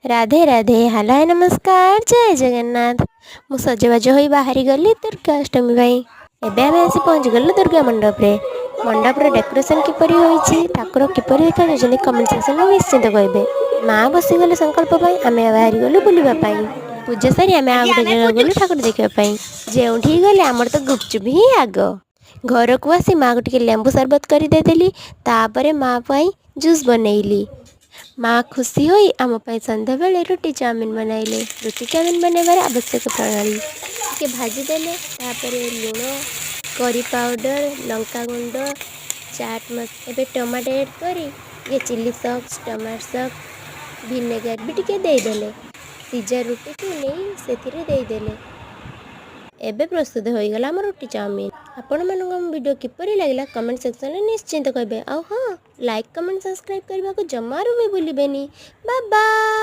Radhe Radhe hello hi नमस्कार जय जगन्नाथ। मु सजबाज हो बाहरी गली दुर्गाष्टमी भाई। एबे आमे आसी पहुँच गलु दुर्गा मंडप रे। मंडपर डेकोरेशन किपरि होईछि ठाकुर किपरि देखा जाउछन्ति कमेंट सेक्शन में निश्चिंत कहबे। माँ बसीगले संकल्प पाई आमे बाहरी गलु बुलिबा पाई। पूजा सारी आमे आ गोटे जगह गलु ठाकुर देखिबा पाई। जेउठी गले आमर तो गुपचुप ही आग। घर को आसी माँ को टिके लेंबू शरबत कर देदेली। तापरे माँ पाई जूस बनैली। माँ खुशी होई आम सन्ध्या बेले रुटी चाउमिन बनाइले। रुटी चाउमिन बनैबार आवश्यक प्रणाली टिके भाजीदेले। लुण करी पाउडर लंका गुंड चाट मसाला टमाटो एड करी ये chilli sauce tomato sauce vinegar भी टिके देदेले। सीजा रुटी को नहीं से देदेले। एबे प्रस्तुत हो गला आम रुटी चाउमिन। आपण मानक वीडियो किपरि लागला कमेंट सेक्शन में निश्चिंत कहबे। आ हाँ लाइक कमेंट सब्सक्राइब करने को जमारू भी भूलिबेनी। Bye bye.